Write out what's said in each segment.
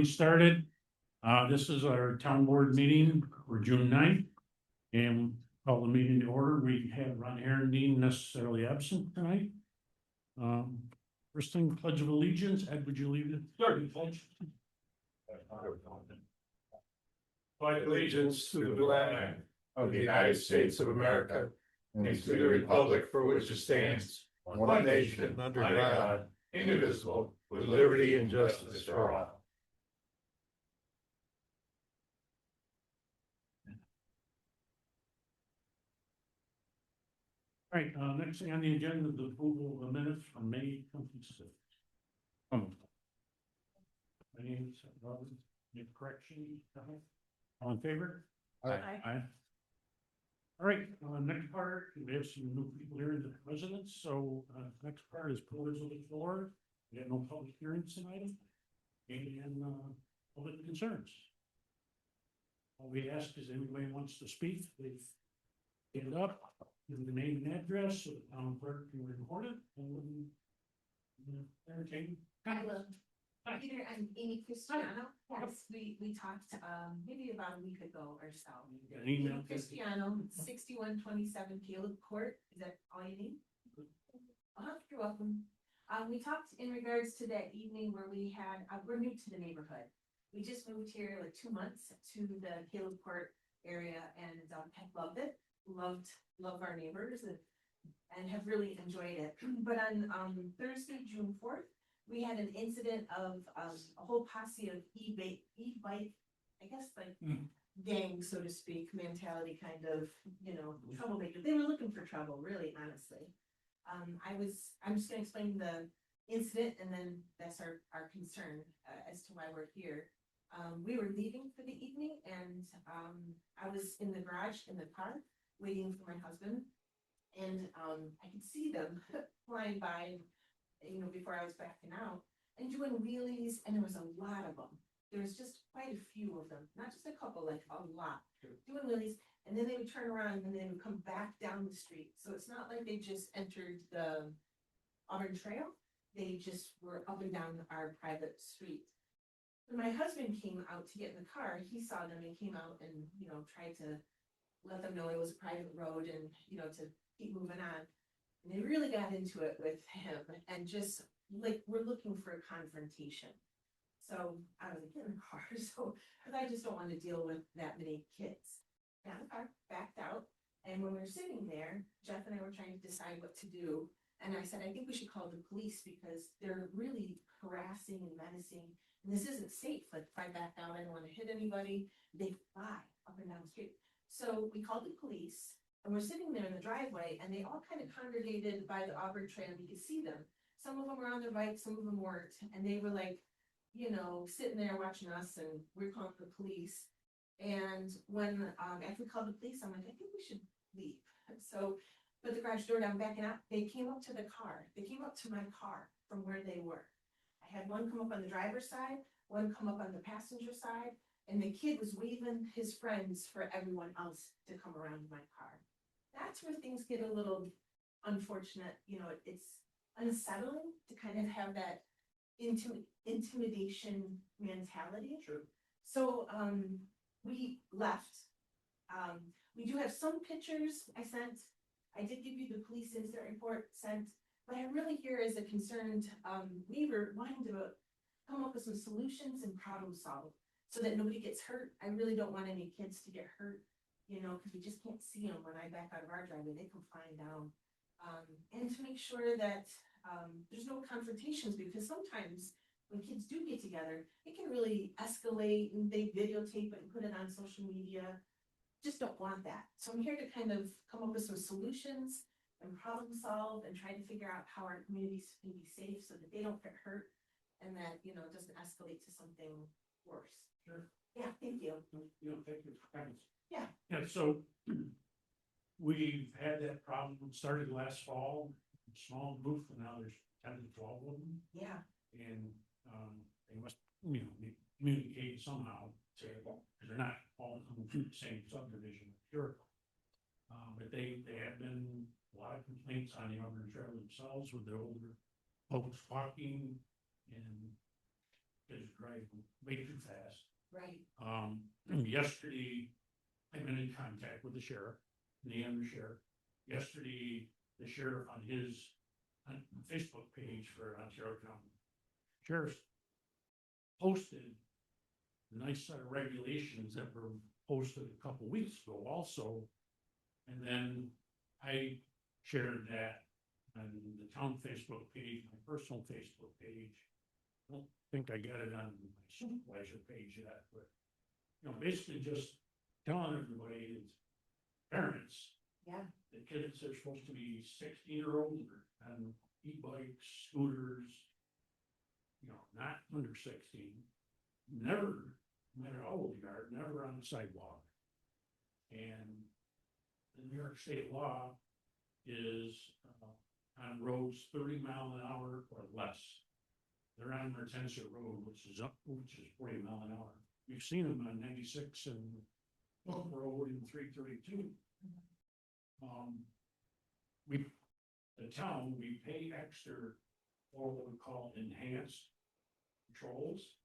Started. This is our town board meeting for June 9th. And call the meeting to order. We have Ron Herendeen necessarily absent tonight. First thing, Pledge of Allegiance. Ed, would you lead it? Sure, you pledge. Pledge allegiance to the flag of the United States of America and to the republic for which it stands, one nation under God, indivisible, with liberty and justice for all. All right, next thing on the agenda is the approval of the minutes from May 26th. Any correction? All in favor? Aye. Aye. All right, next part, we have some new people here in the residence, so next part is pillars of the floor. We have no public hearings tonight. And public concerns. All we ask is anybody wants to speak, they stand up, give the name and address, so the town clerk can record it, and entertain. I will. Peter, I'm Amy Cristiano. Yes, we talked maybe about a week ago or so. An email. Amy Cristiano, 6127 Caleb Court. Is that all you need? You're welcome. We talked in regards to that evening where we had, we're new to the neighborhood. We just moved here like 2 months to the Caleb Court area and have loved it. Love our neighbors and have really enjoyed it. But on Thursday, June 4th, we had an incident of a whole posse of e-bike, I guess like gang, so to speak, mentality kind of, troublemakers. They were looking for trouble, really, honestly. I'm just gonna explain the incident and then that's our concern as to why we're here. We were leaving for the evening and I was in the garage in the car waiting for my husband and I could see them flying by, before I was backing out and doing wheelies, and there was a lot of them. There was just quite a few of them, not just a couple, like a lot, doing wheelies, and then they would turn around and they would come back down the street. So it's not like they just entered the Auburn Trail, they just were up and down our private street. When my husband came out to get in the car, he saw them and came out and, tried to let them know it was a private road and, to keep moving on. And they really got into it with him and just like, we're looking for a confrontation. So I was like, get in the car. So, because I just don't want to deal with that many kids. Got in the car, backed out. And when we were sitting there, Jeff and I were trying to decide what to do. And I said, I think we should call the police because they're really harassing and menacing. And this isn't safe. Like if I back out, I don't want to hit anybody. They fly up and down the street. So we called the police. And we're sitting there in the driveway and they all kind of congregated by the Auburn Trail. You could see them. Some of them were on their bikes, some of them weren't. And they were like, sitting there watching us and we're calling the police. And when, after we called the police, I'm like, I think we should leave. So, put the garage door down, backing up. They came up to the car. They came up to my car from where they were. I had one come up on the driver's side, one come up on the passenger side. And the kid was waving his friends for everyone else to come around my car. That's where things get a little unfortunate. It's unsettling to kind of have that intimidation mentality. Sure. So we left. We do have some pictures I sent. I did give you the police incident report sent, but I really here is a concerned neighbor wanting to come up with some solutions and problem solve so that nobody gets hurt. I really don't want any kids to get hurt. Because we just can't see them when I back out of our driveway, they come flying down. And to make sure that there's no confrontations, because sometimes when kids do get together, it can really escalate and they videotape it and put it on social media. Just don't want that. So I'm here to kind of come up with some solutions and problem solve and try to figure out how our communities can be safe so that they don't get hurt and that, it doesn't escalate to something worse. Sure. Yeah, thank you. Thank you for comments. Yeah. Yeah, so we've had that problem, started last fall, small group, and now there's 10 to 12 of them. Yeah. And they must, communicate somehow to, because they're not all coming through the same subdivision, sure. But they have been a lot of complaints on the Auburn Trail themselves with the older folks walking and kids drive way too fast. Right. Yesterday, I've been in contact with the sheriff, the undersheriff. Yesterday, the sheriff on his Facebook page for Ontario County Sheriff's posted a nice set of regulations that were posted a couple weeks ago also. And then I shared that on the town Facebook page, my personal Facebook page. I don't think I got it on my supervisor page yet, but, you know, basically just telling everybody, it's parents, Yeah. the kids are supposed to be 16 or older and e-bikes, scooters, you know, not under 16, never, no matter how old you are, never on the sidewalk. And the New York State law is on roads 30 mile an hour or less. They're on Mertensia Road, which is 40 mile an hour. We've seen them on 96 and Oak Road and 332. The town, we pay extra for what we call enhanced patrols.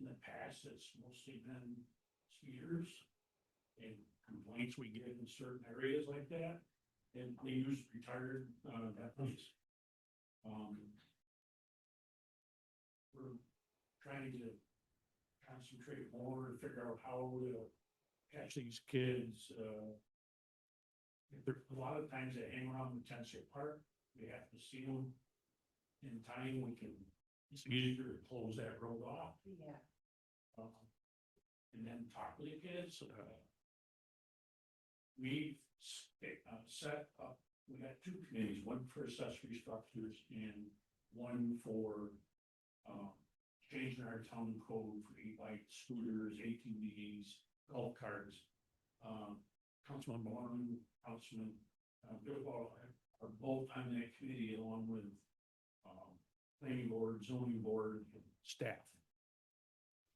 In the past, it's mostly been speeders and complaints we get in certain areas like that. And they use retired deputies. We're trying to concentrate more to figure out how to catch these kids. A lot of times they hang around the Tennessee Park. We have to see them in time. It's easier to close that road off. Yeah. And then talk to the kids. We've set up, we got two committees, one for accessory structures and one for changing our town code for e-bikes, scooters, ATVs, golf carts. Councilman Bourne, Councilman Billwall are both on that committee along with planning board, zoning board, and staff.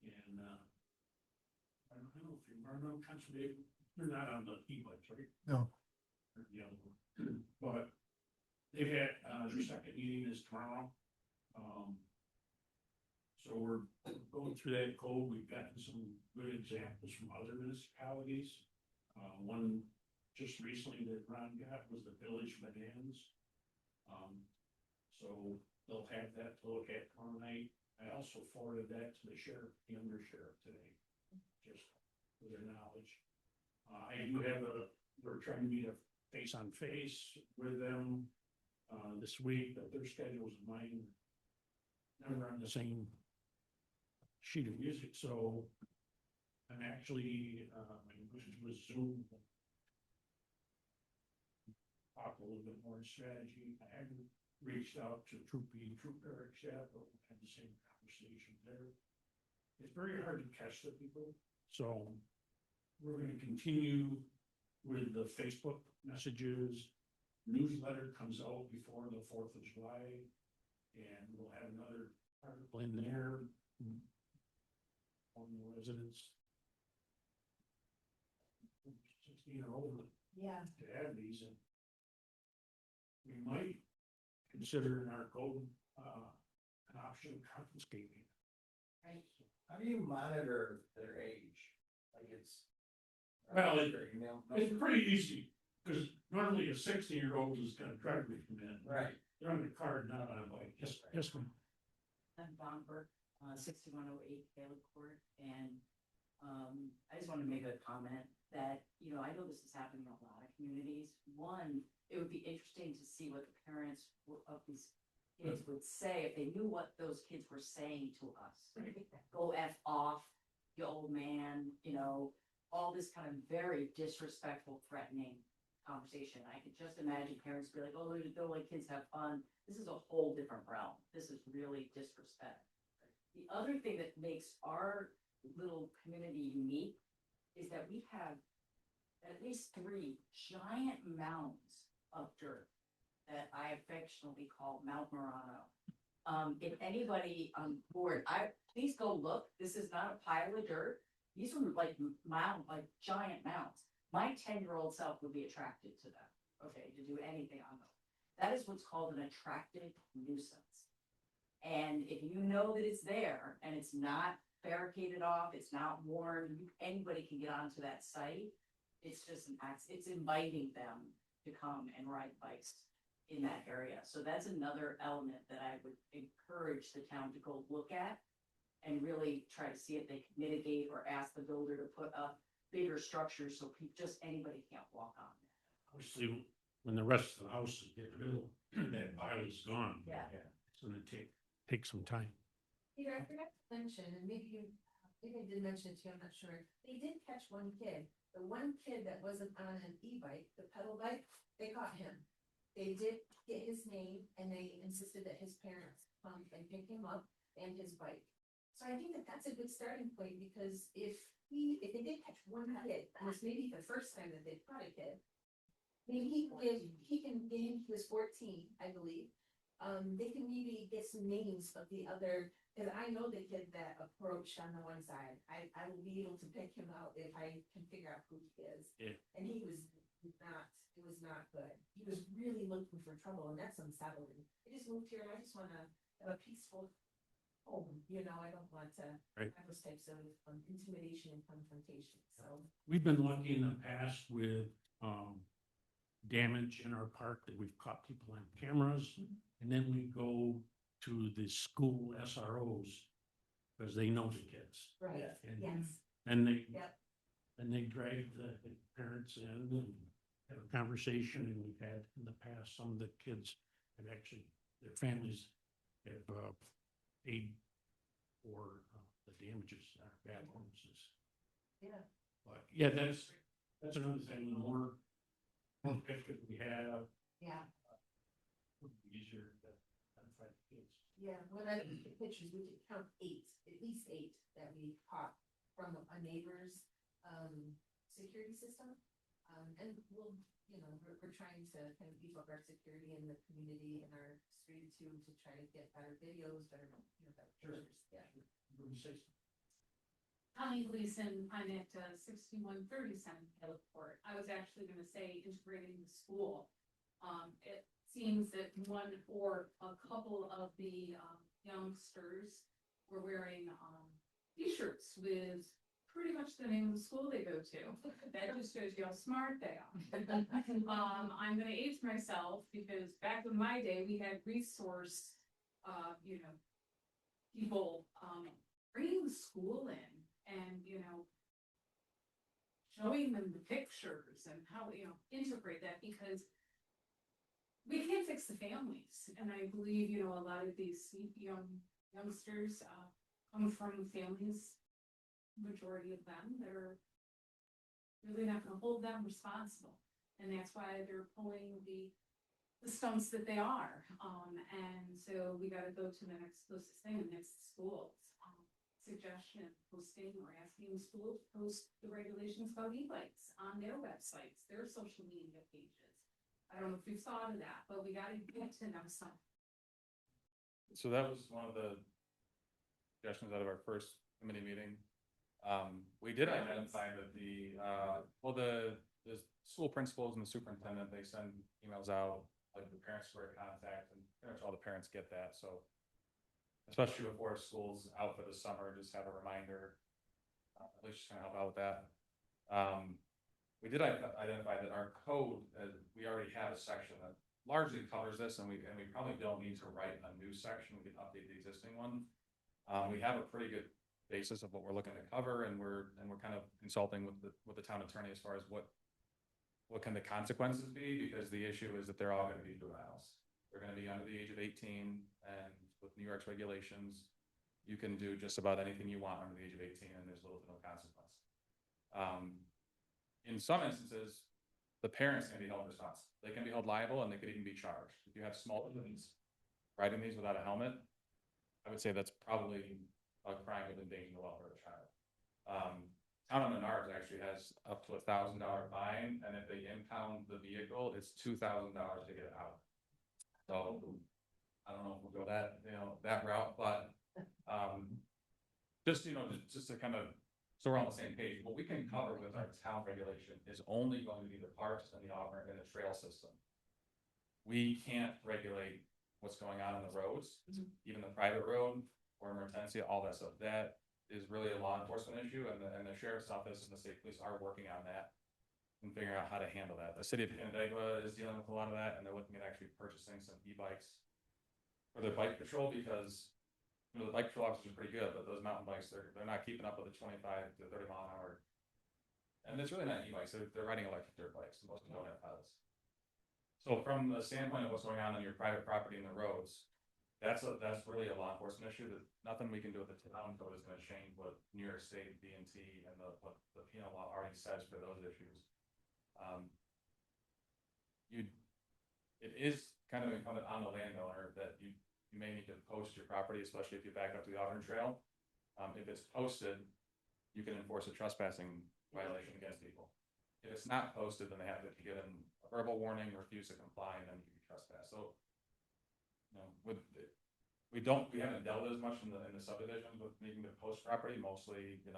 And I don't know if you remember conservation, they're not on the e-bikes, right? No. Or the other one. But they've had their second meeting is tomorrow. So we're going through that code. We've gotten some good examples from other municipalities. One just recently that Ron got was the Village Bananas. So they'll have that to look at tomorrow night. I also forwarded that to the sheriff, the undersheriff today, just for their knowledge. I do have we're trying to meet a face on face with them this week, but their schedules and mine never on the same sheet of music, so I'm actually with Zoom. Talk a little bit more strategy. I haven't reached out to Troop Barracks yet, but we had the same conversation there. It's very hard to catch the people, so we're going to continue with the Facebook messages. Newsletter comes out before the 4th of July, and we'll have another article in there on the residents 16 or older. Yeah. To add these, and we might consider in our code an option of confiscating. Right. How do you monitor their age? Like it's. Well, their email It's number? pretty easy, because normally a 16-year-old is gonna drive me from in. Right. They're on the card, not on a bike. Yes, ma'am. I'm Don Burke, 6108 Caleb Court, and I just want to make a comment that, you know, I know this is happening in a lot of communities. One, it would be interesting to see what the parents of these kids would say if they knew what those kids were saying to us. Go F off, you old man, you know, all this kind of very disrespectful, threatening conversation. I could just imagine parents be like, oh, they'll let kids have fun. This is a whole different realm. This is really disrespect. The other thing that makes our little community unique is that we have at least 3 giant mounds of dirt that I affectionately call Mount Murano. If anybody on board, please go look. This is not a pile of dirt. These are like giant mounds. My 10-year-old self would be attracted to them, okay, to do anything on them. That is what's called an attractive nuisance. And if you know that it's there and it's not barricaded off, it's not worn, anybody can get onto that site. It's just it's inviting them to come and ride bikes in that area. So that's another element that I would encourage the town to go look at and really try to see if they can mitigate or ask the builder to put up bigger structures so just anybody can't walk on it. Obviously, when the rest of the houses get built, that pile is gone. Yeah. It's gonna take some time. Peter, I forgot to mention, and maybe I did mention it to you, I'm not sure. They did catch one kid. The one kid that wasn't on an e-bike, the pedal bike, they caught him. They did get his name and they insisted that his parents come and pick him up and his bike. So I think that that's a good starting point because if they did catch one kid, and it's maybe the first time that they caught a kid, maybe he can get him, he was 14, I believe. They can maybe get some names of the other, because I know the kid that approached on the one side. I will be able to pick him out if I can figure out who he is. Yeah. And it was not good. He was really looking for trouble, and that's unsettling. I just moved here and I just wanna have a peaceful home, you know, I don't want to Right. have those types of intimidation and confrontation, so. We've been lucky in the past with, damage in our park that we've caught people on cameras. And then we go to the school SROs because they know the kids. Right, And yes, then they, Yep. then they drag the parents in and have a conversation. And we've had in the past, some of the kids have actually, their families have, paid for the damages that our bad homes. yeah. But yeah, that's another thing, the more pictures we have, Yeah, would be easier to identify the kids. yeah, when I look at pictures, we could count 8, at least 8 that we caught from a neighbor's, security system. And we'll, you know, we're trying to kind of beef up our security in the community and our street too, to try to get better videos, better, you know, better pictures, yeah. You were gonna say something? Connie Gleason, I'm at 6137 Caleb Court. I was actually gonna say integrating the school. It seems that one or a couple of the youngsters were wearing t-shirts with pretty much the name of the school they go to. That just shows you how smart they are. I'm gonna age myself because back in my day, we had resource, people bringing the school in and, showing them the pictures and how, integrate that because we can't fix the families. And I believe, a lot of these youngsters come from families, majority of them, that are really not gonna hold them responsible. And that's why they're pulling the stunts that they are. And so we gotta go to the next closest thing, the next schools. Suggestion, posting or asking the school to post the regulations about e-bikes on their websites, their social media pages. I don't know if you've thought of that, but we gotta get to know some. So that was one of the suggestions out of our first committee meeting. We did identify that the school principals and the superintendent, they send emails out, like the parents were in contact, and pretty much all the parents get that, so. Especially before school's out for the summer, just have a reminder, at least just kind of help out with that. We did identify that our code, we already have a section that largely covers this, and we probably don't need to write a new section. We can update the existing one. We have a pretty good basis of what we're looking to cover, and we're kind of consulting with the town attorney as far as what can the consequences be, because the issue is that they're all going to be juveniles. They're going to be under the age of 18, and with New York's regulations, you can do just about anything you want under the age of 18, and there's little to no consequence. In some instances, the parents can be held responsible. They can be held liable, and they could even be charged. If you have small kids riding these without a helmet, I would say that's probably a crime of endangering the welfare of a child. Town of Menards actually has up to $1,000 fine, and if they impound the vehicle, it's $2,000 to get it out. So I don't know if we'll go that route, but just to kind of, so we're on the same page, what we can cover with our town regulation is only going to be the parks and the off-ramp and the trail system. We can't regulate what's going on the roads, even the private road, or emergency, all that stuff. That is really a law enforcement issue, and the sheriff's office and the state police are working on that and figuring out how to handle that. The city of Canandaigua is dealing with a lot of that, and they're looking at actually purchasing some e-bikes for their bike patrol, because the bike patrol officers are pretty good, but those mountain bikes, they're not keeping up with the 25 to 30 mile an hour. And it's really not e-bikes, they're riding electric dirt bikes, most of them don't have pedals. So from the standpoint of what's going on your private property and the roads, that's really a law enforcement issue, that nothing we can do with the town code is gonna change what New York State DNT and what the penal law already says for those issues. It is kind of incumbent on the landowner that you may need to post your property, especially if you back up to the Auburn Trail. If it's posted, you can enforce a trespassing violation against people. If it's not posted, then they have to get in a verbal warning, refuse to comply, and then you can trespass. So, we haven't dealt as much in the subdivision with needing to post property, mostly, the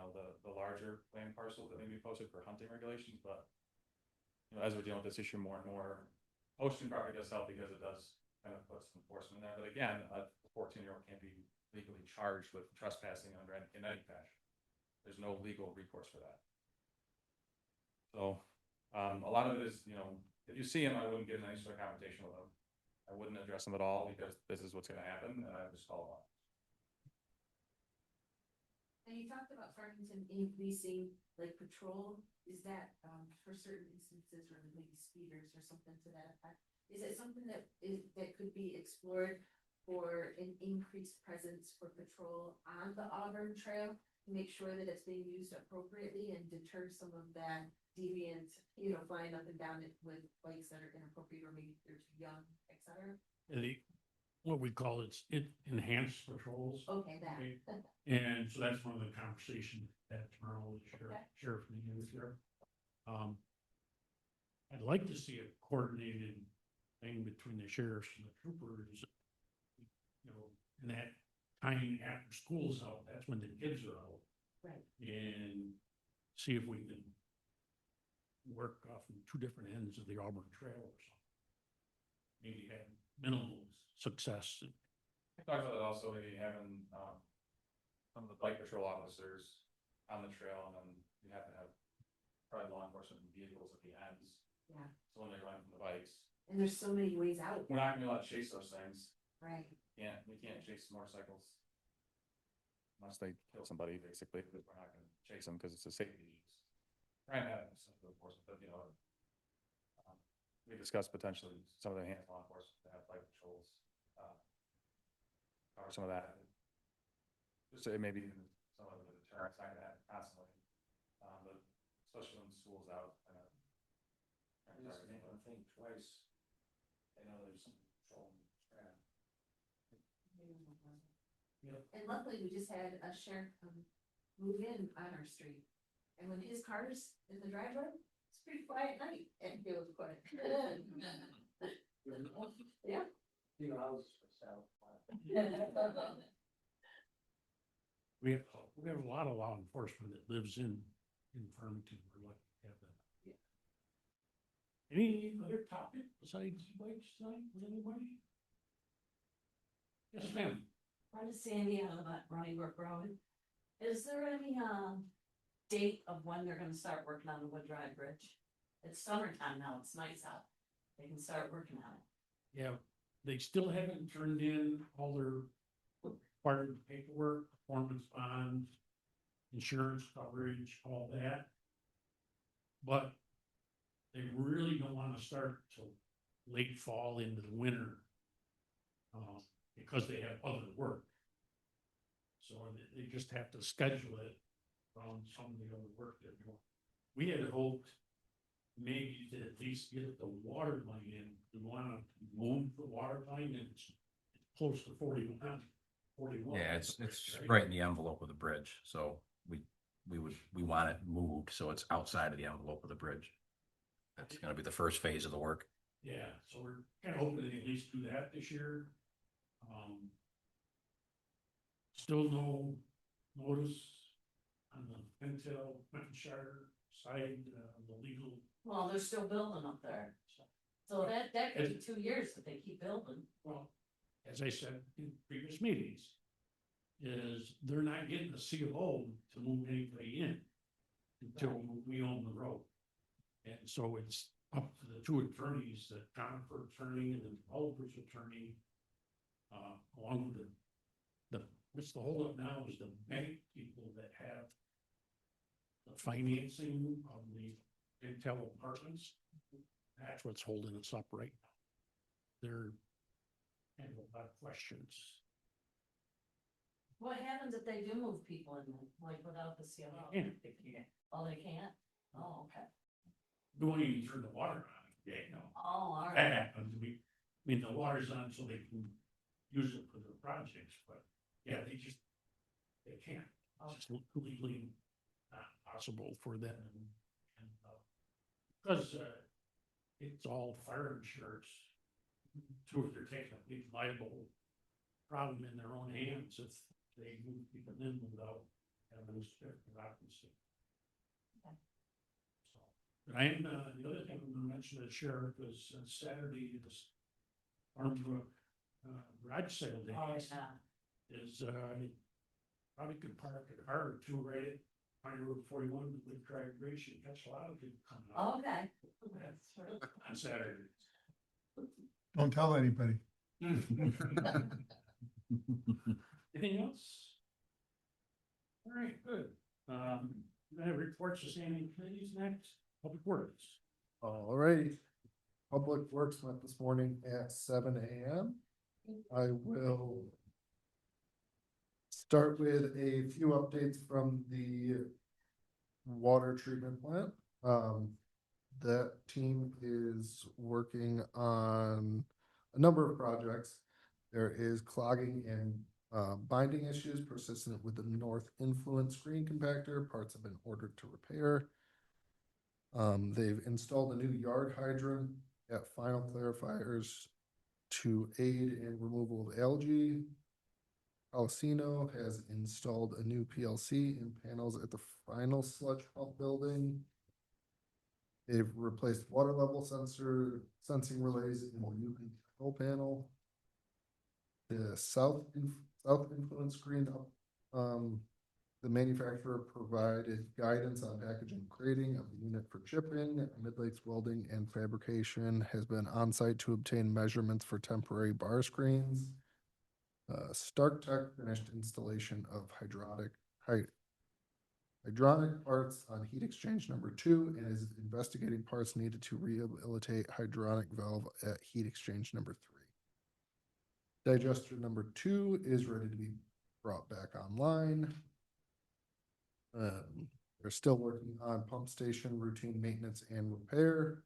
larger land parcels that may be posted for hunting regulations, but as we're dealing with this issue more and more, posting property does help, because it does kind of put some enforcement there. But again, a 14-year-old can't be legally charged with trespassing in any fashion. There's no legal recourse for that. So a lot of it is, if you see him, I wouldn't get in any sort of confrontation with him. I wouldn't address them at all, because this is what's going to happen, and I just follow up. And you talked about Farmington increasing like patrol, is that for certain instances where maybe speeders or something to that effect? Is it something that could be explored for an increased presence for patrol on the Auburn Trail to make sure that it's being used appropriately and deter some of that deviant, flying up and down it with bikes that are inappropriate, or maybe they're too young, et cetera? What we call enhanced patrols. Okay, that. Okay. And so that's one of the conversations that tomorrow with the sheriff meeting with here. I'd like to see a coordinated thing between the sheriffs and the troopers. In that time after school's out, that's when the kids are out. Right. And see if we can work off from two different ends of the Auburn Trail or something. Maybe have minimal success. I talked about it also, maybe having some of the bike patrol officers on the trail, and then you have to have probably law enforcement vehicles at the ends. Yeah. So when they're running from the bikes, And there's so many ways out. we're not gonna be allowed to chase those things. Right. We can't chase motorcycles unless they kill somebody, basically, because we're not gonna chase them because it's a safety issue. Trying to have some sort of enforcement, but we discussed potentially some of the enhanced law enforcement to have bike patrols, cover some of that. Just say maybe some of the deterrence not gonna happen constantly, but especially when school's out. I think twice. I know there's some patrol. And luckily, we just had a sheriff move in on our street. And when his car's in the driveway, it's pretty quiet at night, and it was quiet. Yeah. We have a lot of law enforcement that lives in Farmington. We're lucky to have that. Yeah. Any other topic besides bikes tonight with anybody? Yes, ma'am. I'm Sandy out of Running Brook Road. Is there any date of when they're gonna start working on the Wood Drive Bridge? It's summertime now, it's nice out. They can start working on it. Yeah, they still haven't turned in all their required paperwork, performance bonds, insurance coverage, all that. But they really don't want to start till late fall into the winter. Because they have other work. So they just have to schedule it around some of the other work they're doing. We had hoped maybe to at least get the water line in. We want to move the water line, and it's close to 41. Yeah, it's right in the envelope of the bridge, so we want it moved, so it's outside of the envelope of the bridge. That's gonna be the first phase of the work. Yeah, so we're kind of hoping to at least do that this year. Still no notice on the Pentel, Penshire side, the legal. Well, they're still building up there. So that could be 2 years if they keep building. Well, as I said in previous meetings, is they're not getting the CFO to move anybody in until we own the road. And so it's up to the two attorneys, the Conifer attorney and the developer's attorney, along with what's the holdup now is the bank people that have the financing of the Intel apartments. That's what's holding us up right now. They're have a lot of questions. What happens if they do move people in, like without the CLO? Yeah. Oh, they can't? Oh, okay. We won't even turn the water on. Yeah, no. Oh, all That right. happens. I mean, the water's on so they can use it for their projects, but yeah, they can't. It's just legally not possible for them. Because it's all fire insurance. So if they're taking a big liable problem in their own hands if they move people in without having a certificate of occupancy. Okay. So, but I am, the other thing I'm gonna mention to the sheriff is Saturday is Farmbrook garage sale day. Oh, yeah. Is probably could park a car or two right at County Road 41 with drag race and catch a lot of people coming out Okay. That's true. on Saturday. Don't tell anybody. Anything else? All right, good. I have reports to standing committees next. Public Works. All right. Public Works met this morning at 7 AM. I will start with a few updates from the water treatment plant. That team is working on a number of projects. There is clogging and binding issues persistent with the north influence screen compactor. Parts have been ordered to repair. They've installed a new yard hydrant at Final Clarifiers to aid in removal of algae. Alcino has installed a new PLC and panels at the final sludge pump building. They've replaced water level sensing relays in the new control panel. The south influence screen the manufacturer provided guidance on packaging and grading of the unit for shipping. Mid-Lakes Welding and Fabrication has been on site to obtain measurements for temporary bar screens. Stark Tech finished installation of hydronic parts on heat exchange number 2 and is investigating parts needed to rehabilitate hydronic valve at heat exchange number 3. Digester number 2 is ready to be brought back online. They're still working on pump station routine maintenance and repair.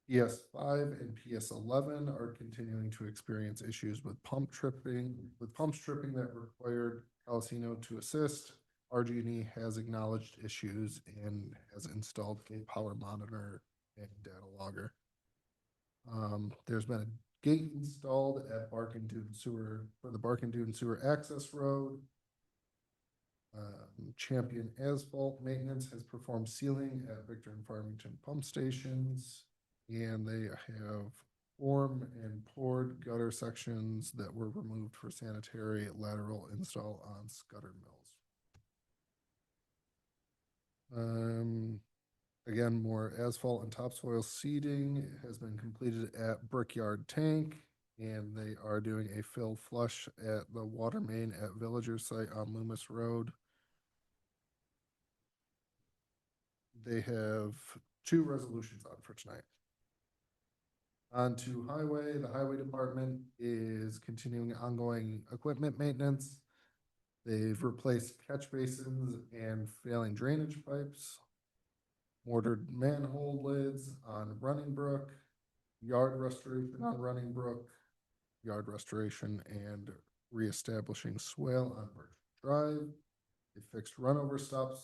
PS5 and PS11 are continuing to experience issues with pumps tripping that required Alcino to assist. RG&E has acknowledged issues and has installed a power monitor and data logger. There's been a gate installed at Barkington Sewer for the Barkington Sewer access road. Champion Asphalt Maintenance has performed sealing at Victor and Farmington pump stations, and they have formed and poured gutter sections that were removed for sanitary lateral install on Scudder Mills. Again, more asphalt and topsoil seeding has been completed at Brickyard Tank, and they are doing a fill flush at the water main at Villager site on Loomis Road. They have 2 resolutions on for tonight. On to highway, the highway department is continuing ongoing equipment maintenance. They've replaced catch basins and failing drainage pipes, mortared manhole lids on Running Brook, yard restoration on Running Brook, yard restoration and reestablishing swale on Birch Drive. They fixed runover stop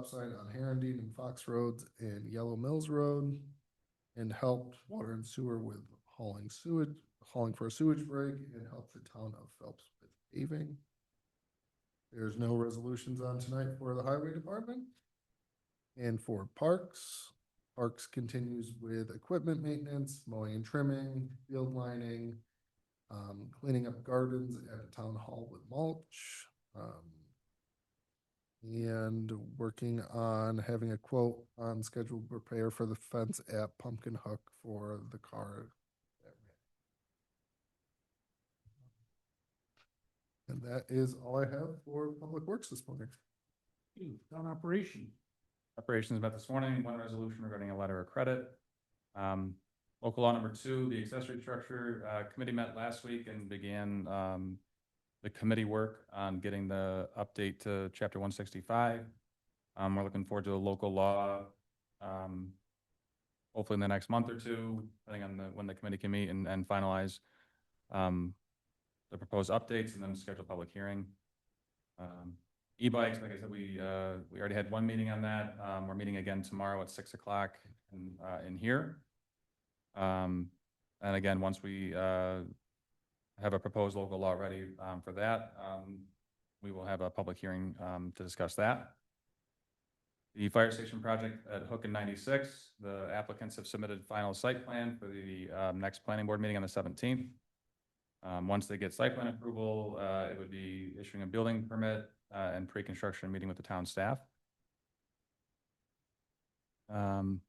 sign on Herondine and Fox Roads and Yellow Mills Road, and helped water and sewer with hauling for a sewage break, and helped the town of Phelps with paving. There's no resolutions on tonight for the highway department. And for parks continues with equipment maintenance, mowing and trimming, field lining, cleaning up gardens at the town hall with mulch. And working on having a quote on scheduled repair for the fence at Pumpkin Hook for the car. And that is all I have for Public Works this morning. Town operation. Operations met this morning, one resolution regarding a letter of credit. Local law number 2, the accessory structure, committee met last week and began, the committee work on getting the update to chapter 165. We're looking forward to a local law, hopefully in the next month or two, depending on when the committee can meet and finalize, the proposed updates and then schedule a public hearing. E-bikes, like I said, we already had one meeting on that. We're meeting again tomorrow at 6 o'clock in here. And again, once we have a proposed local law ready for that, we will have a public hearing to discuss that. The fire station project at Hook and 96, the applicants have submitted final site plan for the next planning board meeting on the 17th. Once they get site plan approval, it would be issuing a building permit and pre-construction meeting with the town staff. The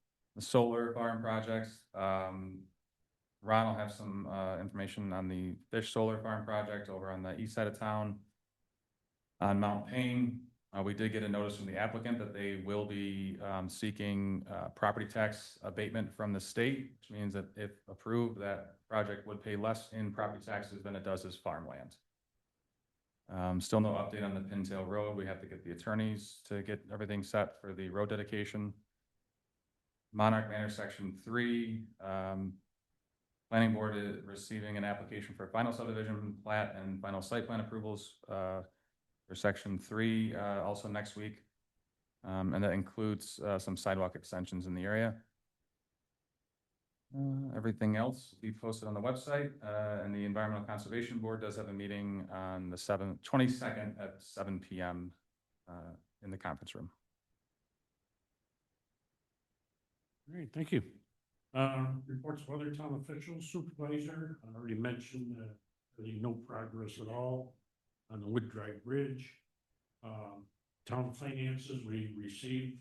solar farm projects, Ron will have some information on the fish solar farm project over on the east side of town. On Mount Payne, we did get a notice from the applicant that they will be seeking property tax abatement from the state, which means that if approved, that project would pay less in property taxes than it does as farmland. Still no update on the Pintail Road. We have to get the attorneys to get everything set for the road dedication. Monarch Manor Section 3, planning board is receiving an application for final subdivision plat and final site plan approvals for Section 3 also next week. And that includes some sidewalk extensions in the area. Everything else will be posted on the website, and the Environmental Conservation Board does have a meeting on the 22nd at 7 p.m. In the conference room. All right, thank you. Reports of other town officials, supervisor, I already mentioned really no progress at all on the Wood Drive Bridge. Town finances, we received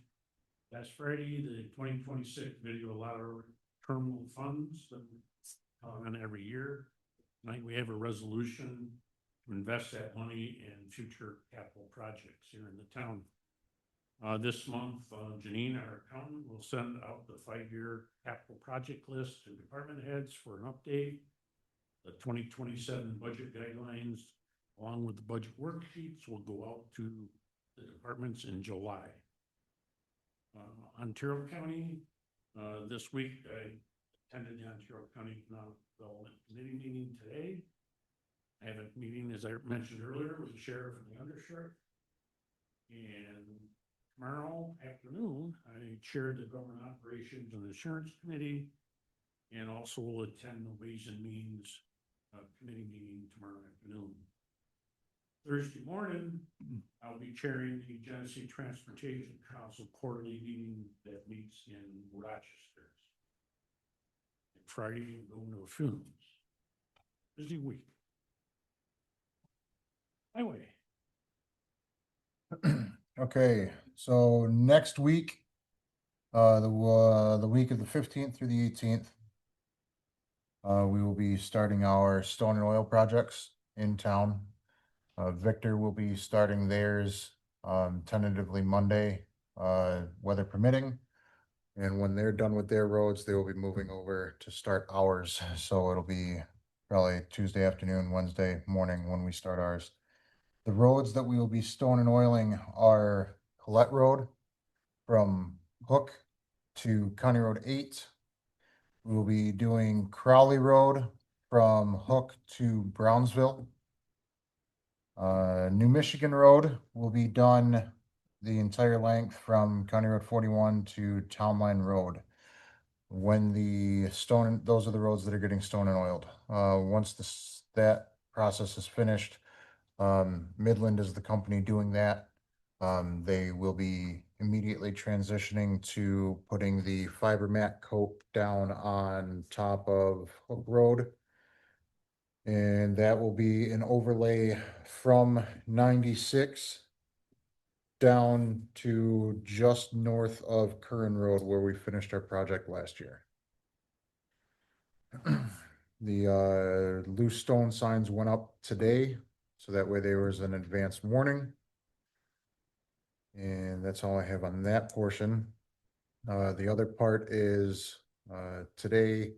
last Friday, the 2026 video lottery terminal funds that come in every year. Tonight we have a resolution to invest that money in future capital projects here in the town. This month, Janine, our accountant, will send out the 5-year capital project list to department heads for an update. The 2027 budget guidelines, along with the budget worksheets, will go out to the departments in July. Ontario County, this week I attended the Ontario County Economic Development Committee meeting today. I had a meeting, as I mentioned earlier, with the sheriff and the undersheriff. And tomorrow afternoon, I chaired the Government Operations and Insurance Committee, and also will attend the Ways and Means Committee meeting tomorrow afternoon. Thursday morning, I'll be chairing the Genesee Transportation Council quarterly meeting that meets in Rochester. And Friday, I'm going to a funeral. Busy week. Highway. Okay, so next week, the week of the 15th through the 18th, we will be starting our stone and oil projects in town. Victor will be starting theirs tentatively Monday, weather permitting. And when they're done with their roads, they will be moving over to start ours. So it'll be probably Tuesday afternoon, Wednesday morning when we start ours. The roads that we will be stone and oiling are Colette Road from Hook to County Road 8. We will be doing Crowley Road from Hook to Brownsville. New Michigan Road will be done the entire length from County Road 41 to Town Line Road. When the stone, those are the roads that are getting stone and oiled. Once that process is finished, Midland is the company doing that. They will be immediately transitioning to putting the fiber mat coat down on top of Hook Road. And that will be an overlay from 96 down to just north of Curran Road where we finished our project last year. The loose stone signs went up today, so that way there was an advance warning. And that's all I have on that portion. The other part is today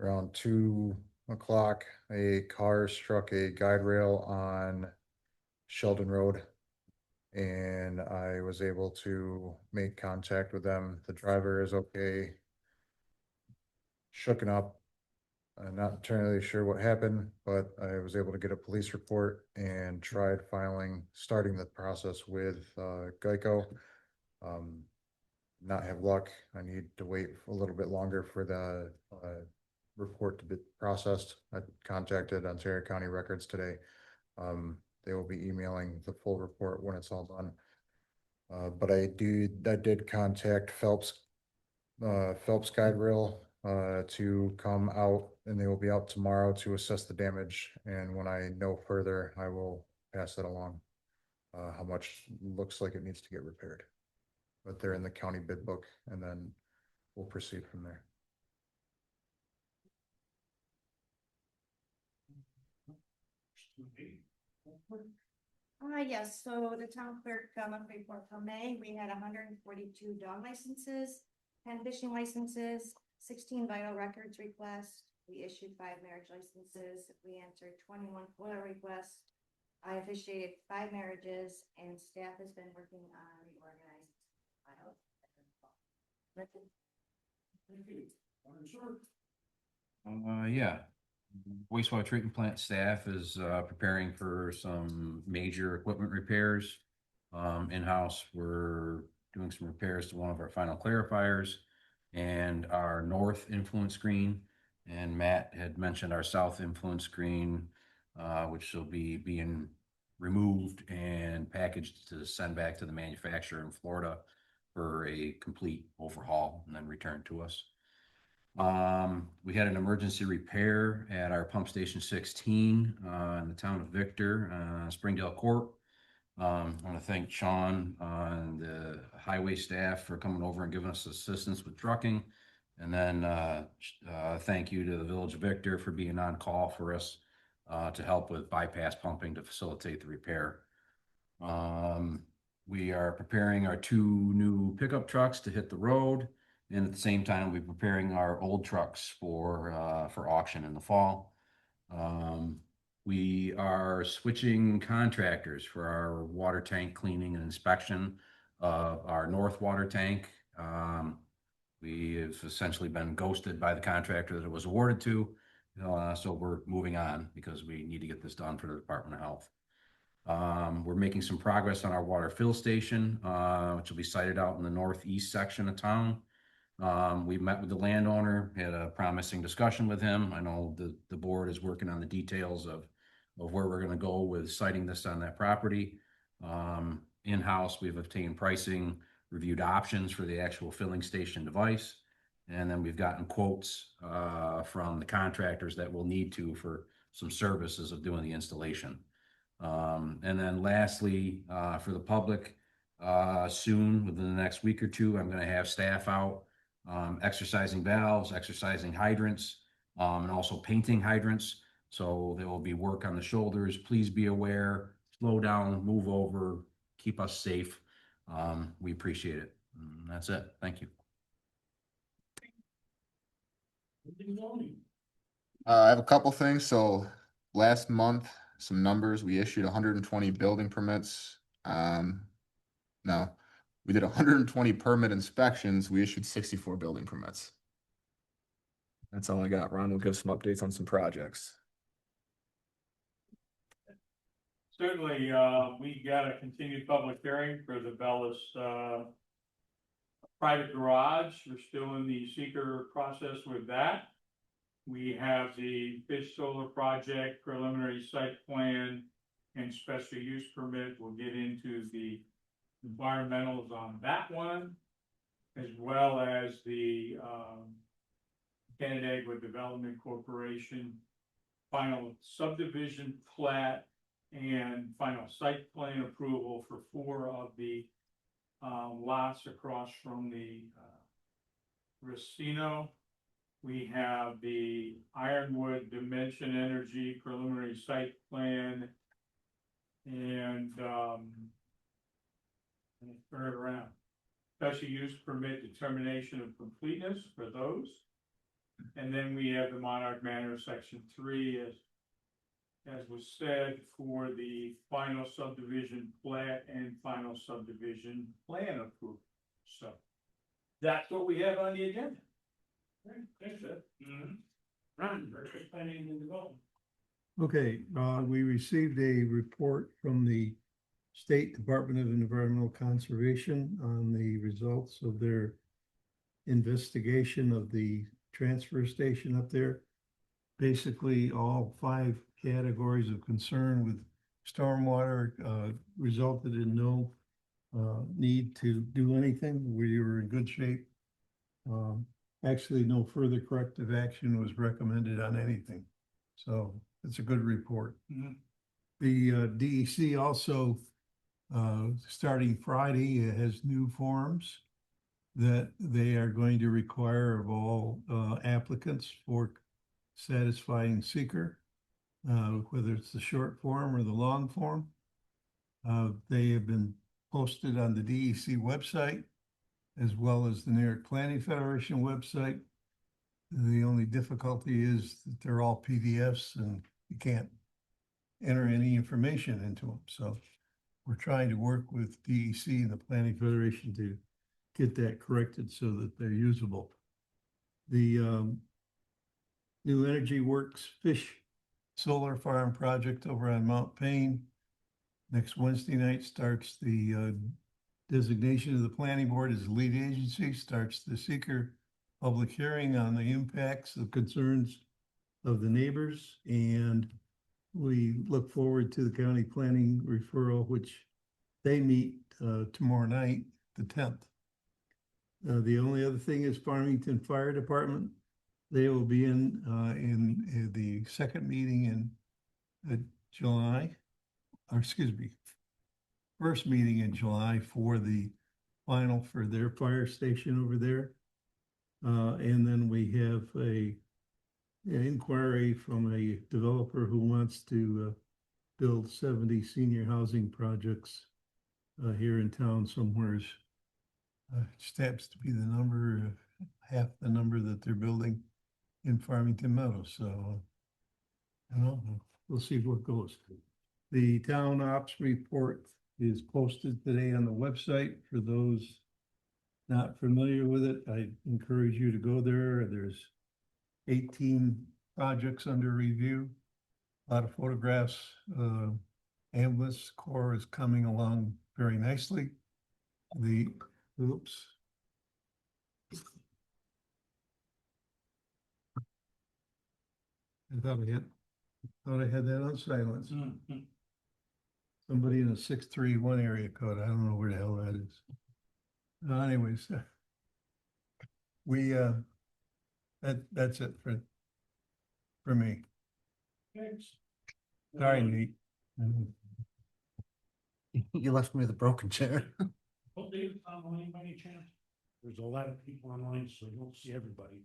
around 2 o'clock, a car struck a guide rail on Sheldon Road. And I was able to make contact with them. The driver is okay. Shooken up. I'm not entirely sure what happened, but I was able to get a police report and tried starting the process with Geico. Not have luck. I need to wait a little bit longer for the report to be processed. I contacted Ontario County Records today. They will be emailing the full report when it's all done. But I did contact Phelps Guide Rail to come out, and they will be out tomorrow to assess the damage. And when I know further, I will pass that along. How much looks like it needs to get repaired. But they're in the county bid book, and then we'll proceed from there. Yes, so the town clerk, monthly report for May, we had 142 dog licenses, 10 fishing licenses, 16 vital records requests. We issued 5 marriage licenses. We answered 21 FOIL requests. I officiated 5 marriages, and staff has been working on reorganizing files. Yeah. Wastewater treatment plant staff is preparing for some major equipment repairs. In-house, we're doing some repairs to one of our final clarifiers and our north influence screen. And Matt had mentioned our south influence screen, which will be being removed and packaged to send back to the manufacturer in Florida for a complete overhaul and then returned to us. We had an emergency repair at our pump station 16 in the town of Victor, Springdale Court. I want to thank Sean and the highway staff for coming over and giving us assistance with trucking. And then thank you to the Village of Victor for being on call for us to help with bypass pumping to facilitate the repair. We are preparing our 2 new pickup trucks to hit the road. And at the same time, we're preparing our old trucks for auction in the fall. We are switching contractors for our water tank cleaning and inspection of our north water tank. We have essentially been ghosted by the contractor that it was awarded to. So we're moving on because we need to get this done for the Department of Health. We're making some progress on our water fill station, which will be sited out in the northeast section of town. We met with the landowner, had a promising discussion with him. I know the board is working on the details of where we're going to go with siting this on that property. In-house, we've obtained pricing, reviewed options for the actual filling station device, and then we've gotten quotes from the contractors that we'll need to for some services of doing the installation. And then lastly, for the public, soon, within the next week or 2, I'm going to have staff out exercising valves, exercising hydrants, and also painting hydrants. So there will be work on the shoulders. Please be aware, slow down, move over, keep us safe. We appreciate it. And that's it. Thank you. I have a couple things. So last month, some numbers, we issued 120 building permits. No, we did 120 permit inspections. We issued 64 building permits. That's all I got. Ron will give some updates on some projects. Certainly, we got a continued public hearing for the Bellis private garage. We're still in the seeker process with that. We have the fish solar project preliminary site plan and special use permit. We'll get into the environmentals on that one, as well as the Canandaigua Development Corporation final subdivision plat and final site plan approval for 4 of the lots across from the Racino. We have the Ironwood Dimension Energy preliminary site plan and turn it around. Special use permit determination of completeness for those. And then we have the Monarch Manor Section 3 as was said, for the final subdivision plat and final subdivision plan approval. So that's what we have on the agenda. Thanks, Ed. Ron, versus planning and development. Okay, we received a report from the State Department of Environmental Conservation on the results of their investigation of the transfer station up there. Basically, all 5 categories of concern with stormwater resulted in no need to do anything. We were in good shape. Actually, no further corrective action was recommended on anything. So it's a good report. The DEC also, starting Friday, has new forms that they are going to require of all applicants for satisfying seeker, whether it's the short form or the long form. They have been posted on the DEC website as well as the New York Planning Federation website. The only difficulty is that they're all PDFs and you can't enter any information into them. So we're trying to work with DEC and the Planning Federation to get that corrected so that they're usable. The New Energy Works Fish Solar Farm project over on Mount Payne. Next Wednesday night starts the designation of the planning board as lead agency, starts the seeker public hearing on the impacts, the concerns of the neighbors, and we look forward to the county planning referral, which they meet tomorrow night, the 10th. The only other thing is Farmington Fire Department. They will be in the second meeting in July, or excuse me, first meeting in July for the final for their fire station over there. And then we have an inquiry from a developer who wants to build 70 senior housing projects here in town somewhere. Just happens to be the number, half the number that they're building in Farmington Meadows. So, we'll see what goes. The town ops report is posted today on the website. For those not familiar with it, I encourage you to go there. There's 18 projects under review, a lot of photographs. Ambulance Corps is coming along very nicely. Oops. I thought I had that on silence. Somebody in a 631 area code. I don't know where the hell that is. Anyways, we that's it for me. Thanks. Sorry, Nate. You left me with a broken chair. Well, David, online by any chance? There's a lot of people online, so you won't see everybody.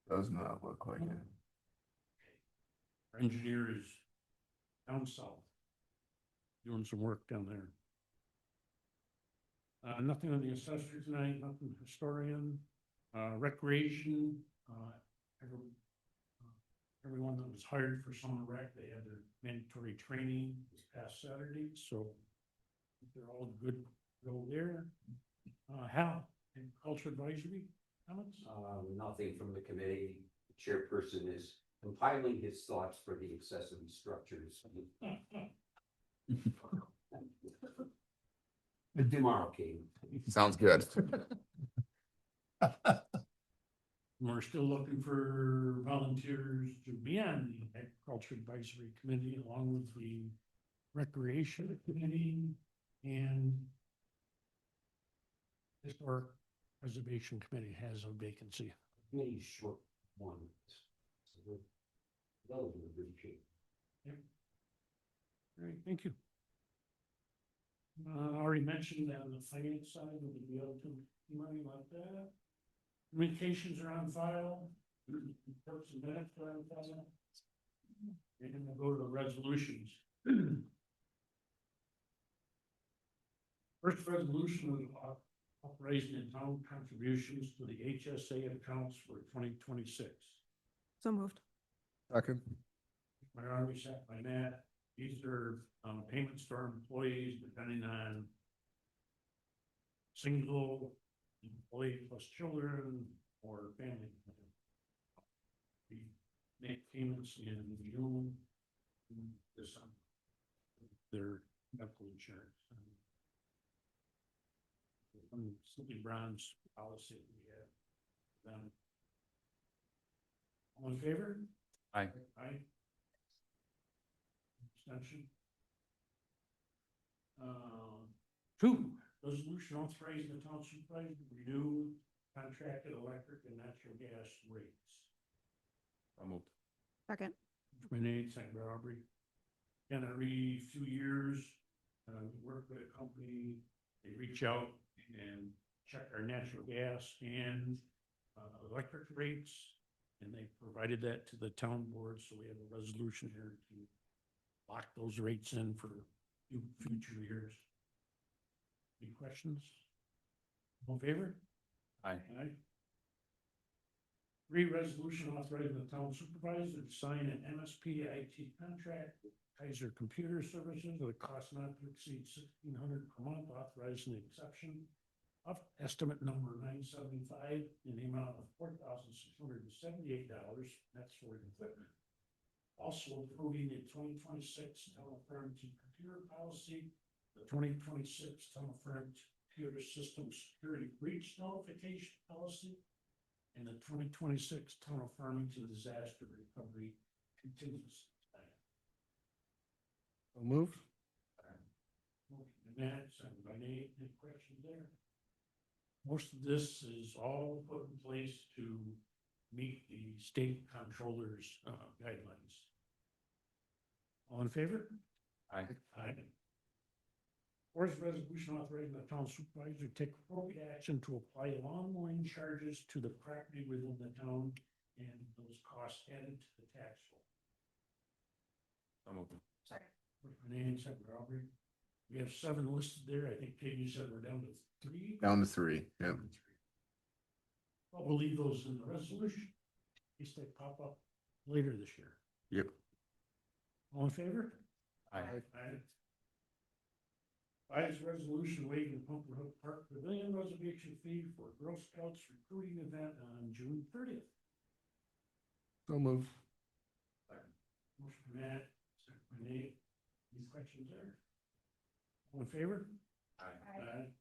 Does not look like it. Our engineer is down south, doing some work down there. Nothing on the assessor tonight, nothing historian, recreation, everyone that was hired for summer rec, they had their mandatory training this past Saturday, so they're all good to go there. Hal, Culture Advisory comments? Nothing from the committee. The chairperson is compiling his thoughts for the accessory structures. Tomorrow, King. Sounds good. We're still looking for volunteers to be on the Agriculture Advisory Committee along with the Recreation Committee and Historic Preservation Committee has a vacancy. committee short one. So we're relatively good shape. All right, thank you. I already mentioned that on the finance side, we'll be able to money like that. Communications are on file. Reports and minutes are on file. And then we'll go to the resolutions. First resolution was authorizing the town contributions to the HSA accounts for 2026. So moved. Second. My army set by Matt. These are payments to our employees depending on single employee plus children or family. We make payments in June, December. Their medical insurance. Simply bronze policy we have them. All in favor? Aye. Aye. Abstention. Two, resolution authorizing the town supervisor to renew contracted electric and natural gas rates. I'll move. Second. Renee, second by Aubrey. And every few years, we work with a company, they reach out and check our natural gas and electric rates. And they provided that to the town board, so we have a resolution here to lock those rates in for future years. Any questions? All in favor? Aye. Aye. Resolution authorizing the town supervisor to sign an MSP IT contract with Kaiser Computer Services at a cost not to exceed $1,600 per month, authorizing the exception of estimate number 975 in the amount of $4,678. That's for equipment. Also approving the 2026 town of Farmington computer policy, the 2026 town of Farmington computer system security breach notification policy, and the 2026 town of Farmington disaster recovery contingency plan. So moved. And that's, by Nate, any questions there? Most of this is all put in place to meet the state controller's guidelines. All in favor? Aye. Aye. Fourth resolution authorizing the town supervisor to take appropriate action to apply lawn mowing charges to the property within the town and those costs added to the tax roll. I'll move. Sorry. Renee, second by Aubrey. We have 7 listed there. I think Katie said we're down to 3. Down to 3, yep. But we'll leave those in the resolution in case they pop up later this year. Yep. All in favor? Aye. Aye. Five is resolution waiving Pumper Hook Park Pavilion reservation fee for Girl Scouts recruiting event on June 30th. So moved. Motion from Matt, second by Nate. Any questions there? All in favor? Aye.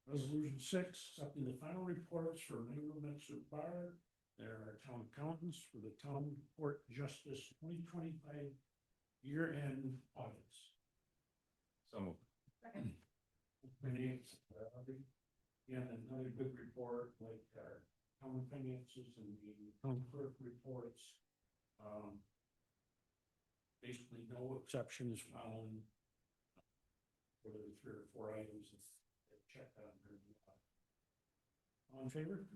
Resolution 6, accepting the final reports for Mango Metzer Bar. There are town accountants for the Town Court Justice 2025 year-end audits. So moved. Yeah, another good report, like our town finances and the town clerk reports. Basically, no exceptions found. For the 3 or 4 items that checked out. All in favor?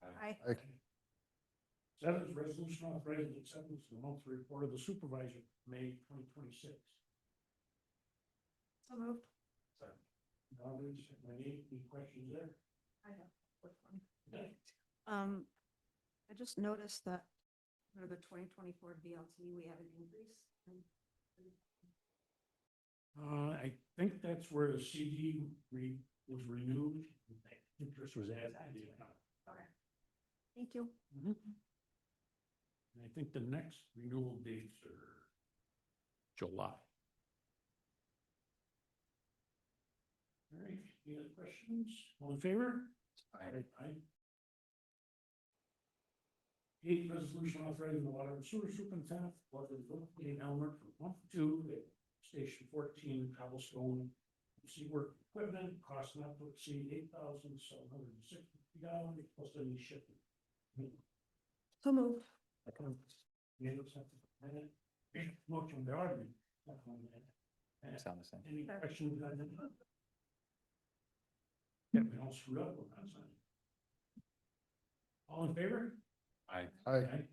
Aye. Aye. 7 is resolution authorizing acceptance of the monthly report of the supervisor, May 2026. So moved. Any questions there? I have a quick one. Okay. I just noticed that for the 2024 BLT, we have an increase. I think that's where the CD was renewed. Interest was added to the account. Okay. Thank you. And I think the next renewal dates are July. All right, any other questions? All in favor? Aye. Aye. 8, resolution authorizing the water and sewer superintendent, water and Elmer for pump 2 at Station 14 Cobblestone Seawork equipment, cost not to exceed $8,760 plus any shipping. So moved. Motion by Audrey. Sound the same. Any questions on that? Yeah, we all screwed up on that side. All in favor? Aye. Aye.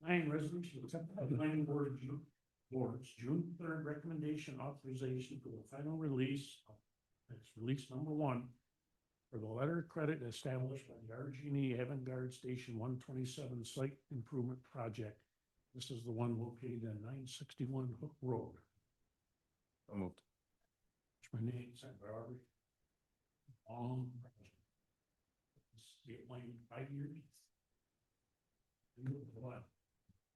9, resolution to accept the planning board board's June 3rd recommendation authorization for the final release. It's release number 1 for the letter of credit established by the RG&E Avangard Station 127 Site Improvement Project. This is the one located at 961 Hook Road. So moved. It's my name, signed by Aubrey. See it line 5 years.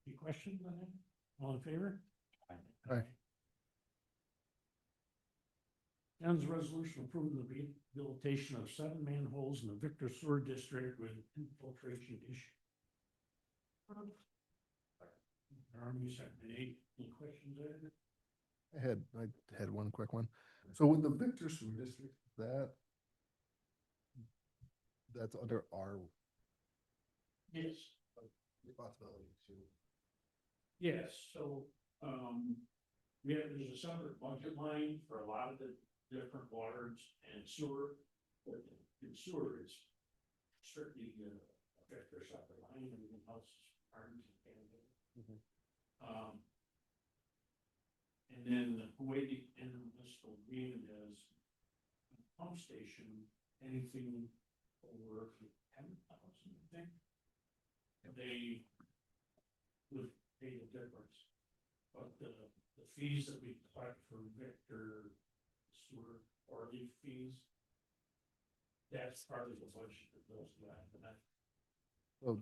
Any questions on that? All in favor? Aye. John's resolution approving the rehabilitation of 7 manholes in the Victor Sewer District with infiltration issue. Army second 8. Any questions there? I had one quick one. So with the Victor Sewer District, that's under our Yes. responsibility to. Yes, so, there's a separate budget line for a lot of the different waters and sewer. But in sewer is certainly, affect their separate line, and everything else is Farmington, Canada. And then the way the intermunicipal agreement is, pump station, anything over 10,000, I think. They would pay the difference. But the fees that we collect for Victor sewer or leaf fees, that's part of the budget that goes to that, and that.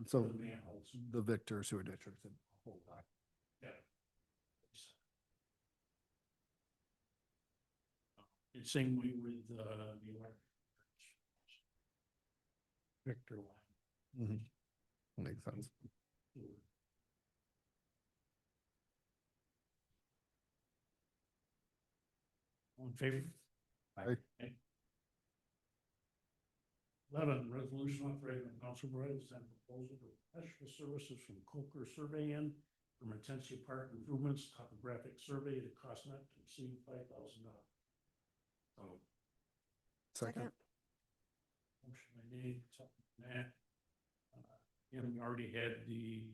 So the manholes. the Victor Sewer District. Yeah. And same way with the electric. Victor line. Makes sense. All in favor? Aye. 11, resolution authorizing the council to send proposal for professional services from Coker Surveying for Intensive Park improvements, topographic survey at a cost not to exceed $5,000. Second. Motion by Nate, second by Matt. And we already had the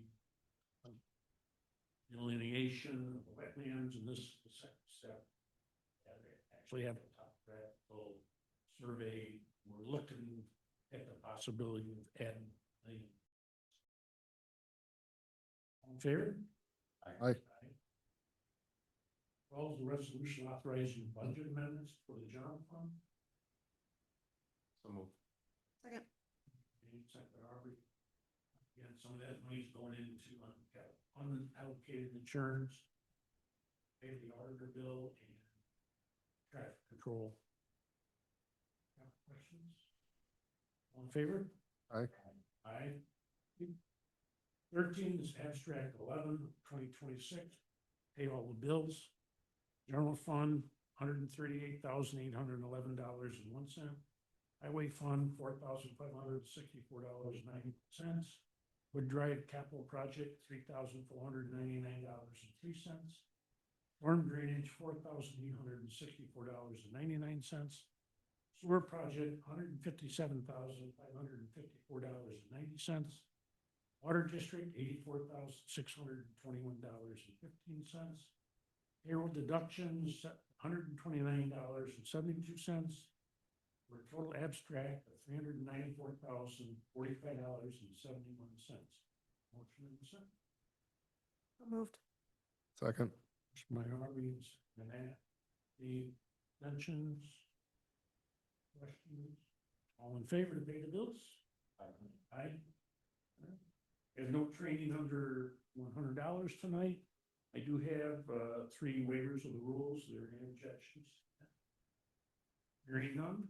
delineation of the wetlands, and this is the second step. Actually have a topographical survey. We're looking at the possibility of adding the. All in favor? Aye. 12, the resolution authorizing budget amendments for the general fund. So moved. Second. Second by Aubrey. Again, some of that money's going into unallocated insurance, pay the auditor bill, and traffic control. Questions? All in favor? Aye. Aye. 13 is abstract 11, 2026. Pay all the bills. General fund, $138,811.01. Highway fund, $4,564.90. Wood Drive Capital Project, $3,499.03. Storm drainage, $4,864.99. Sewer project, $157,554.90. Water district, $84,621.15. Payroll deductions, $129.72. For a total abstract of $394,045.71. Motion and second. So moved. Second. Motion by Harvey, and that, the mentions. Questions? All in favor to pay the bills? Aye. There's no training under $100 tonight. I do have 3 waivers of the rules. There are any objections? Hearing none.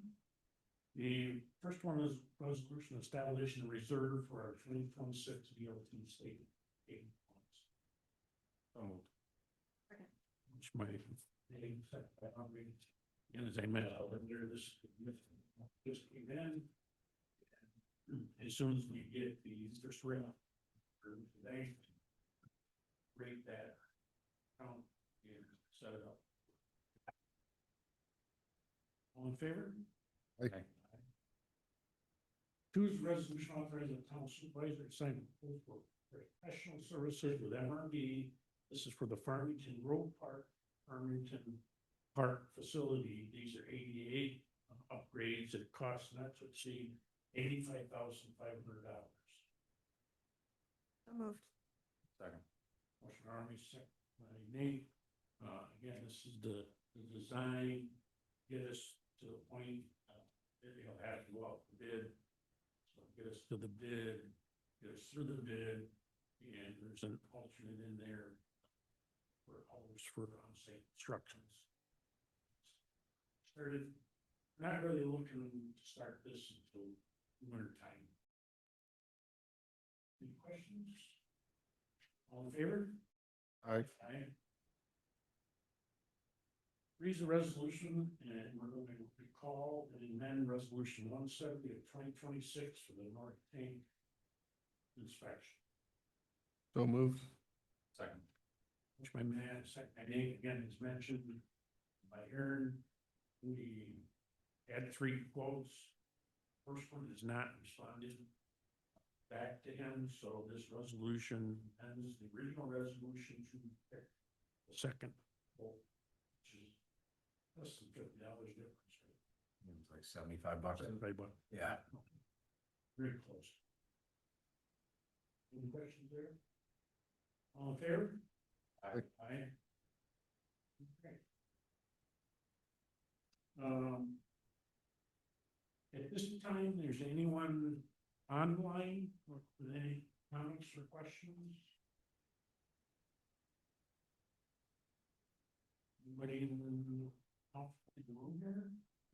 The first one is resolution establishing a reserve for our 2026 DOT state aid funds. So moved. my name, and as I met out there, this just came in. As soon as we get the first round for today, rate that count and set it up. All in favor? Aye. Two is resolution authorizing the town supervisor to sign a proposal for professional services with MRB. This is for the Farmington Road Park, Farmington Park facility. These are ADA upgrades that cost not to exceed $85,500. So moved. Second. Motion Army, second by Nate. Again, this is the design, get us to the point, it'll have to go out for bid. So get us to the bid, get us through the bid, and there's an alternate in there for hours for on-site instructions. Started, not really looking to start this until winter time. Any questions? All in favor? Aye. Aye. Reads the resolution, and we're going to recall and amend resolution 170 of 2026 for the North Tank inspection. So moved. Second. Which my man, second by Nate, again, is mentioned by Aaron. We had 3 quotes. First one is not responded back to him, so this resolution ends the original resolution to pick the second quote, which is less than $50 difference. It's like $75. $75. Yeah. Very close. Any questions there? All in favor? Aye. Aye. Okay. At this time, there's anyone online with any comments or questions? Anybody in the room here?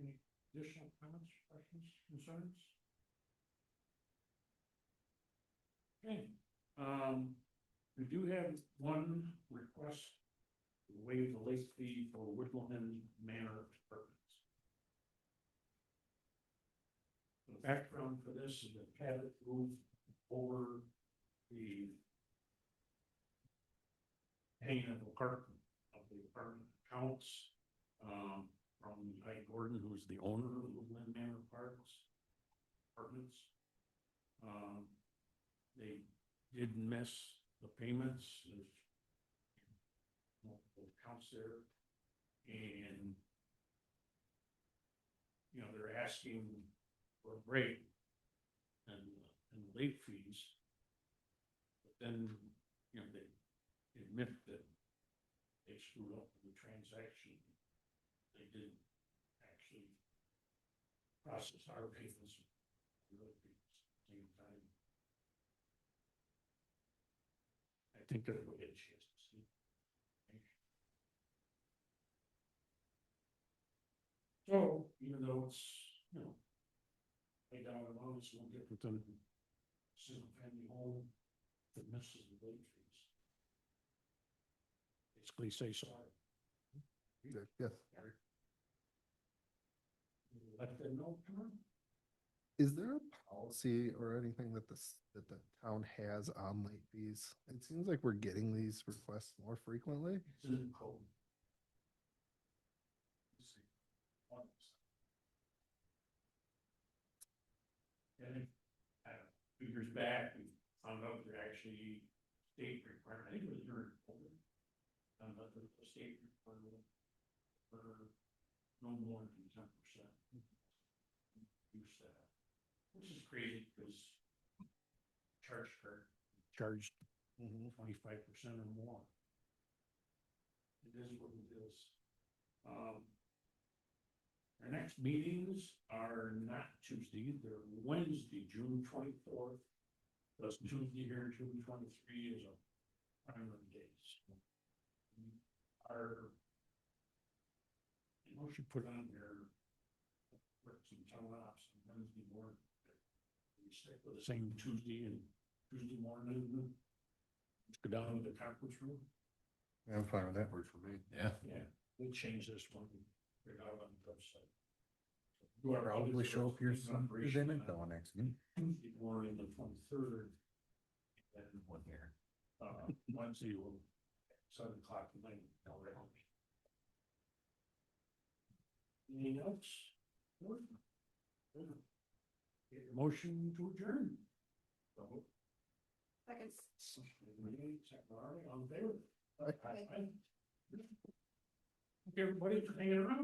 Any additional comments, questions, concerns? Okay, we do have one request to waive the late fee for Woodland Manor Apartments. The background for this is a cabin roof over the hanging of the apartment accounts, from Ike Gordon, who is the owner of Woodland Manor Apartments. They did miss the payments. There's multiple accounts there, and they're asking for a break and late fees. But then, they admit that they screwed up in the transaction. They didn't actually process our payments at the same time. I think that we'll get a chance to see. So, even though it's, paid down and all, it's no different than a single family home that misses the late fees. Basically say sorry. Yes. Let them know, come on. Is there a policy or anything that the town has on late fees? It seems like we're getting these requests more frequently. It's in the code. Let's see. And I don't know, 2 years back, we found out they're actually state requirement. I think it was during COVID. Found out that the state requirement for no more than 10%. Use that, which is crazy because charged 25% or more. It is what it is. Our next meetings are not Tuesday, they're Wednesday, June 24th. Plus Tuesday here, June 23 is a primary days. Should put on there some town ops on Wednesday morning. We stick with the same Tuesday morning. Let's go down to the conference room. I'm fine with that. Works for me. Yeah. Yeah, we changed this one. Figured out on the website. Whoever else Probably is show up here in some operation, Tuesday night though, next week. More in the 23rd. And one here. Wednesday will 7 o'clock tonight. Anything else? Get a motion to adjourn. Seconds. All in favor? Aye. Okay, everybody, for hanging around.